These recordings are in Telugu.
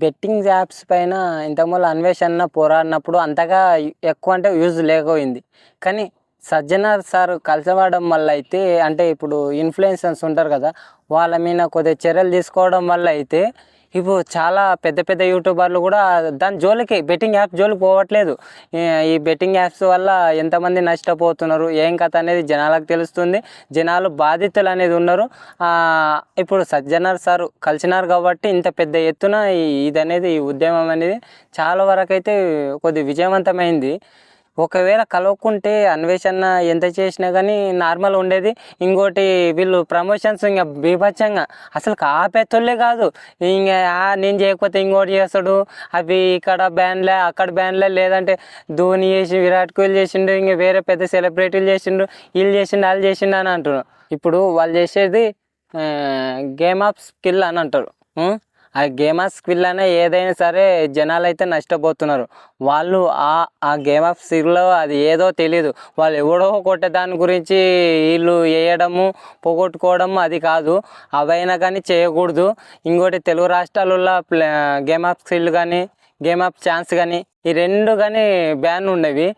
బెట్టింగ్ యాప్స్ పైన ఇంతకుముందు అన్వేషణ పోరాడినప్పుడు అంతగా ఎక్కువ అంటే యూజ్ లేకపోయింది. కానీ సజ్జనార్ సార్ కలిసవడం వల్ల అయితే అంటే ఇప్పుడు ఇన్‌ఫ్లుయెన్సర్స్ ఉంటారు కదా! వాళ్ళ మీద కొద్దిగా చర్యలు తీసుకోవడం వల్ల అయితే ఇప్పుడు చాలా పెద్ద పెద్ద యూట్యూబర్లు కూడా దాని జోలికి బెట్టింగ్ యాప్ జోలికి పోవట్లేదు. ఈ బెట్టింగ్ యాప్స్ వల్ల ఎంతమంది నష్టపోతున్నారు, ఏం కథ అనేది జనాలకు తెలుస్తుంది. జనాలు బాధితులు అనేది ఉన్నారు. ఇప్పుడు సజ్జనార్ సార్ కలిసినారు కాబట్టి ఇంత పెద్ద ఎత్తున ఇదనేది ఈ ఉద్యమం అనేది చాలా వరకైతే కొద్దిగా విజయవంతమైంది. ఒకవేళ కలవకుంటే అన్వేషణ ఎంత చేసినా కానీ నార్మల్ ఉండేది. ఇంకోటి వీళ్ళు ప్రమోషన్స్ ఇంకా బీభత్సంగా అసలు ఆపేతోళ్ళే కాదు. ఇంకా నేను చేయకపోతే ఇంకోటి చేస్తాడు, అవి ఇక్కడ బ్యాన్లే అక్కడ బ్యాన్లే, లేదంటే ధోని చేసి విరాట్ కోహ్లీ చేసిండు, ఇంకా వేరే పెద్ద సెలబ్రిటీలు చేసిండు, వీళ్ళు చేసిండు వాళ్ళు చేసిండు అని అంటున్నారు. ఇప్పుడు వాళ్ళు చేసేది గేమ్ ఆఫ్ స్కిల్ అని అంటారు. ఆ గేమ్ ఆఫ్ స్కిల్ అనే ఏదైనా సరే జనాలు అయితే నష్టపోతున్నారు. వాళ్ళు ఆ గేమ్ ఆఫ్ స్కిల్లో అది ఏదో తెలీదు. వాళ్ళు ఎవడో కొట్టే దాని గురించి వీళ్ళు వేయడము పోగొట్టుకోవడము అది కాదు. అవైనా కానీ చేయకూడదు. ఇంకోటి తెలుగు రాష్ట్రాలలో గేమ్ ఆఫ్ స్కిల్ కానీ గేమ్ ఆఫ్ ఛాన్స్ కానీ ఈ రెండు కానీ బ్యాన్ ఉండేవి.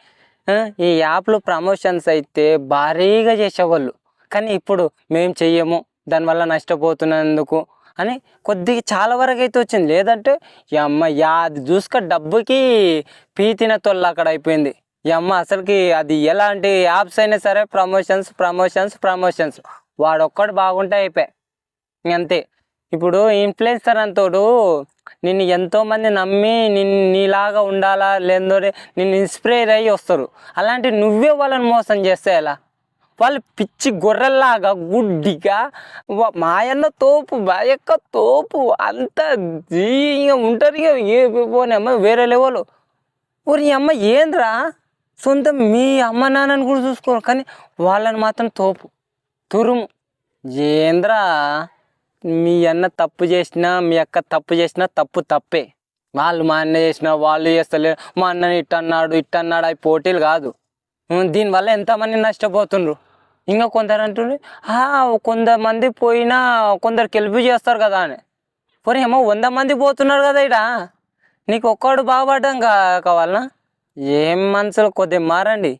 ఈ యాప్లు ప్రమోషన్స్ అయితే భారీగా చేసేవాళ్ళు. కానీ ఇప్పుడు మేము చెయ్యము, దానివల్ల నష్టపోతున్నందుకు అని కొద్దిగా చాలా వరకు అయితే వచ్చింది. లేదంటే ఈ అమ్మ అది చూసుక డబ్బుకి పీతిన తొల్ల అక్కడ అయిపోయింది. ఈ అమ్మ అసలుకి అది ఎలాంటి యాప్స్ అయినా సరే ప్రమోషన్స్ వాడొక్కడు బాగుంటే అయిపోయి అంతే. ఇప్పుడు ఇన్ఫ్లుయెన్సర్ అంతోడు నిన్ను ఎంతోమంది నమ్మి నీలాగా ఉండాలా లేదో నిన్ను ఇన్స్పైర్ అయ్యి వస్తారు. అలాంటి నువ్వే వాళ్ళని మోసం చేస్తే ఎలా? వాళ్ళు పిచ్చి గొర్రెల్లాగా గుడ్డిగా మాయన్న తోపు బాయక్క తోపు అంతా ఇంకా ఉంటారు. ఇక పోనమ్మ వేరే లెవెల్ ఊరి అమ్మ ఏంద్రా సొంతం మీ అమ్మ నాన్నని కూడా చూసుకోరు, కానీ వాళ్ళని మాత్రం తోపు తురుము. ఏంద్రా మీ అన్న తప్పు చేసినా మీ అక్క తప్పు చేసినా తప్పే. వాళ్ళు మా అన్న చేసినా వాళ్ళు చేస్తలేరు, మా అన్నని ఇట్టన్నాడు అవి పోటీలు కాదు. దీనివల్ల ఎంతమంది నష్టపోతుండ్రు. ఇంకా కొందరు అంటుండ్రు కొంతమంది పోయినా కొందరు గెలుపు చేస్తారు కదా అని. పోనీ ఏమో 100 మంది పోతున్నారు కదా ఇడా, నీకు ఒక్కడు బాగుపడ్డం కావాలనా? ఏం మనసులు కొద్దిగా మారండి.